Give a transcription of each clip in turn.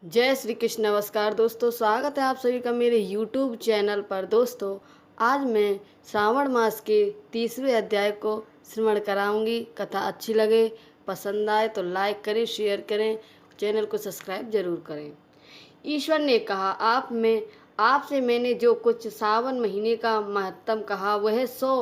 जय श्री कृष्ण। नमस्कार दोस्तों, स्वागत है आप सभी का मेरे YouTube चैनल पर। दोस्तों, आज मैं श्रावण मास के 30वें अध्याय को श्रवण कराऊंगी। कथा अच्छी लगे, पसंद आए तो लाइक करें, शेयर करें, चैनल को सब्सक्राइब जरूर करें। ईश्वर ने कहा, आपसे मैंने जो कुछ सावन महीने का महत्तम कहा वह 100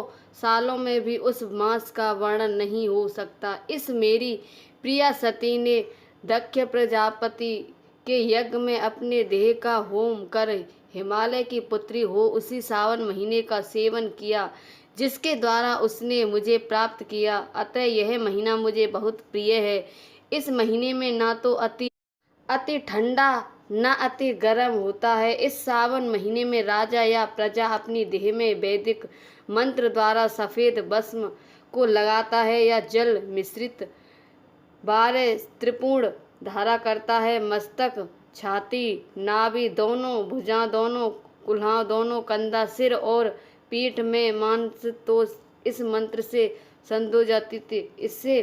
सालों में भी उस मास का वर्णन नहीं हो सकता। इस मेरी प्रिया सती ने दक्ष प्रजापति के यज्ञ में अपने देह का होम कर हिमालय की पुत्री हो उसी सावन महीने का सेवन किया जिसके द्वारा उसने मुझे प्राप्त किया। अतः यह महीना मुझे बहुत प्रिय है। इस महीने में ना तो अति ठंडा न अति गर्म होता है। इस सावन महीने में राजा या प्रजा अपनी देह में वैदिक मंत्र द्वारा सफेद भस्म को लगाता है या जल मिश्रित 12 त्रिपुण धारा करता है। मस्तक, छाती, नाभि, दोनों भुजा, दोनों कुल्हा, दोनों कंधा, सिर और पीठ में मांस तो इस मंत्र से संधो जाती थी। इससे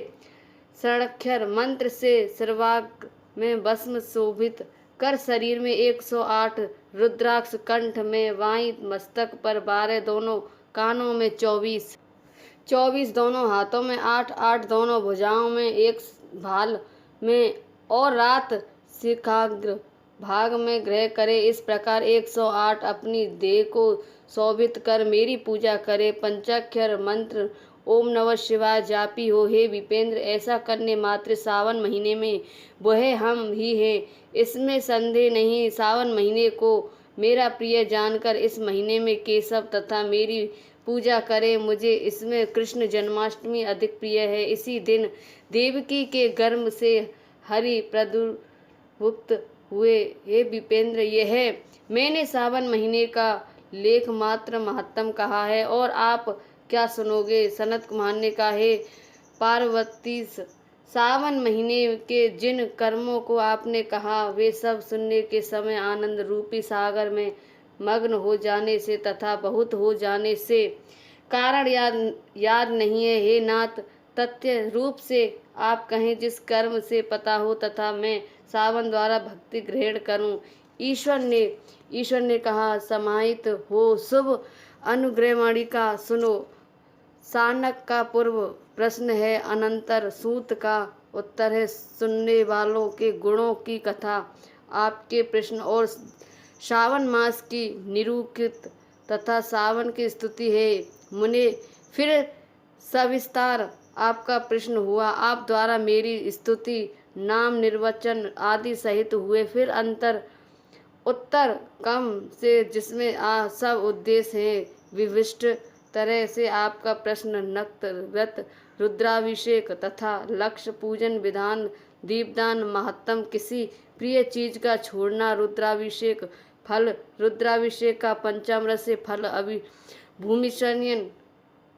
षडाक्षर मंत्र से सर्वांग में भस्म शोभित कर शरीर में 108 रुद्राक्ष, कंठ में वाई, मस्तक पर 12, दोनों कानों में 24, दोनों हाथों में 8, दोनों भुजाओं में एक भाल में और रात शिखाग्र भाग में ग्रह करे। इस प्रकार 108 अपनी देह को शोभित कर मेरी पूजा करे। पंचाक्षर मंत्र ओम नमः शिवाय जापी हो। हे विपेंद्र, ऐसा करने मात्र सावन महीने में वह हम ही हैं, इसमें संदेह नहीं। सावन महीने को मेरा प्रिय जानकर इस महीने में केशव तथा मेरी पूजा करे। मुझे इसमें कृष्ण जन्माष्टमी अधिक प्रिय है। इसी दिन देवकी के गर्भ से हरि प्रादुर्भूत हुए। हे विपेंद्र, यह मैंने सावन महीने का लेख मात्र महत्तम कहा है और आप क्या सुनोगे? सनत कुमार ने कहा, हे पार्वतीश, सावन महीने के जिन कर्मों को आपने कहा वे सब सुनने के समय आनंद रूपी सागर में मग्न हो जाने से तथा बहुत हो जाने से कारण याद नहीं है। हे नाथ, तथ्य रूप से आप कहें जिस कर्म से पता हो तथा मैं सावन द्वारा भक्ति ग्रहण करूं। ईश्वर ने कहा, समाहित हो शुभ अनुग्रहवाणी का सुनो। सानक का पूर्व प्रश्न है, अनंतर सूत का उत्तर है। सुनने वालों के गुणों की कथा, आपके प्रश्न और सावन मास की निरूपित तथा सावन की स्तुति है। मुने, फिर सविस्तार आपका प्रश्न हुआ। आप द्वारा मेरी स्तुति, नाम निर्वचन आदि सहित हुए। फिर उत्तर कम से जिसमें सब उद्देश्य हैं विविष्ट तरह से आपका प्रश्न नक्त व्रत, रुद्राभिषेक तथा लक्ष्य पूजन विधान, दीपदान, महत्तम, किसी प्रिय चीज का छोड़ना, रुद्राभिषेक फल, रुद्राभिषेक का पंचामृत से फल, भूमिशयन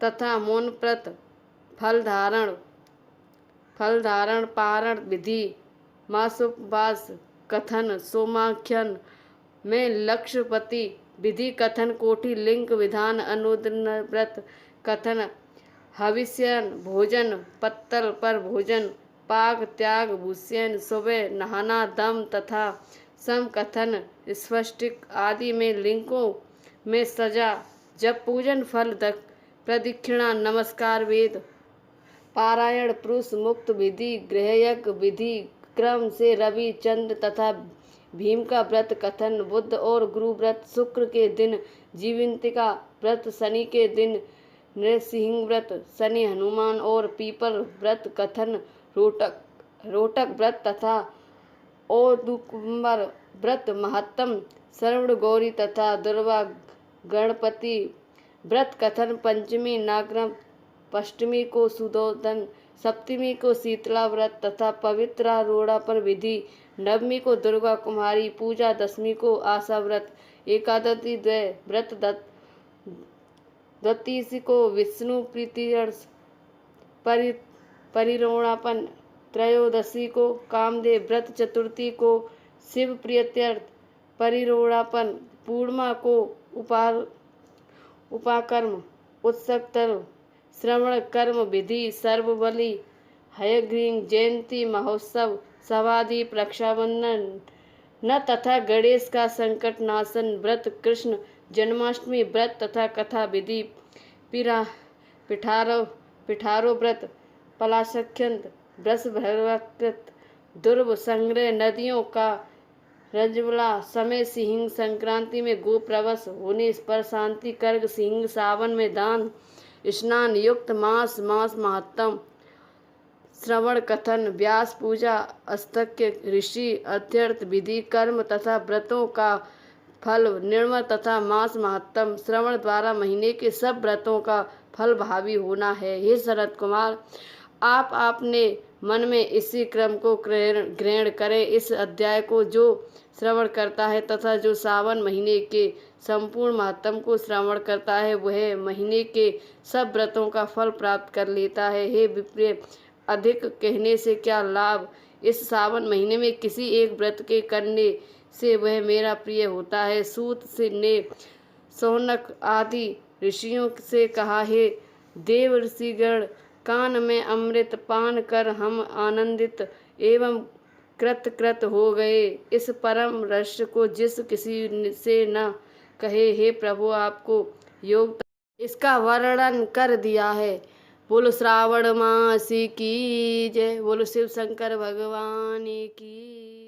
तथा मौनव्रत, फल धारण पारण विधि, मासोपवास कथन, सोमाख्यान में लक्ष्यपति विधि कथन, कोटि लिंग विधान, अनुदन व्रत कथन, हविष्यन भोजन, पत्तल पर भोजन, पाक त्याग, भूषण, सुबह नहाना, दम तथा सम कथन, स्पष्टिक आदि में लिंगों में सजा, जब पूजन, फल, प्रदक्षिणा, नमस्कार, वेद पारायण, पुरुष मुक्त विधि, गृहयज्ञ विधि क्रम से रवि, चंद्र तथा भीम का व्रत कथन, बुध और गुरु व्रत, शुक्र के दिन जीवंतिका व्रत, शनि के दिन नृसिंह व्रत, शनि हनुमान और पीपल व्रत कथन, रोटक व्रत तथा औदुंबर व्रत महत्तम, श्रवण गौरी तथा दुर्वा गणपति व्रत कथन, पंचमी नागरम, अष्टमी को सुदोधन, सप्तमी को शीतला व्रत तथा पवित्रारूढ़ापन विधि, नवमी को दुर्गा कुमारी पूजा, दशमी को आशा व्रत, एकादशी द्वय व्रत, द्वादशी को विष्णु प्रीत्यर्थ परिरोणापन, त्रयोदशी को कामदेव व्रत, चतुर्थी को शिव प्रीत्यर्थ परिरोणापन, पूर्णिमा को उपाकर्म उत्सव, श्रवण कर्म विधि, सर्वबलि हयग्रीव जयंती महोत्सव, समाधि रक्षाबंधन, न तथा गणेश का संकट नाशन व्रत, कृष्ण जन्माष्टमी व्रत तथा कथा विधि, पिरा पिठारो पिठारो व्रत, पलाशख्यंत ब्रस भगवत, दुर्व संग्रह, नदियों का रजवला समय, सिंह संक्रांति में गो प्रवश होने पर शांति, कर्ग सिंह सावन में दान स्नान युक्त मास मास महत्तम, श्रवण कथन, व्यास पूजा, अस्तक्य ऋषि, अध्यर्थ विधि, कर्म तथा व्रतों का फल निर्मल तथा मास महत्तम, श्रवण द्वारा महीने के सब व्रतों का फल भावी होना है। हे शरद कुमार, आप आपने मन में इसी क्रम को ग्रहण करें। इस अध्याय को जो श्रवण करता है तथा जो सावन महीने के संपूर्ण महत्तम को श्रवण करता है वह महीने के सब व्रतों का फल प्राप्त कर लेता है। हे विप्र, अधिक कहने से क्या लाभ। इस सावन महीने में किसी एक व्रत के करने से वह मेरा प्रिय होता है। सूत से ने सौनक आदि ऋषियों से कहा, हे देव ऋषिगण, कान में अमृत पान कर हम आनंदित एवं कृत कृत हो गए। इस परम रहस्य को जिस किसी से न कहे, हे प्रभु आपको योग इसका वर्णन कर दिया है। बोलो श्रावण मास की जय, बोलो शिव शंकर भगवान की।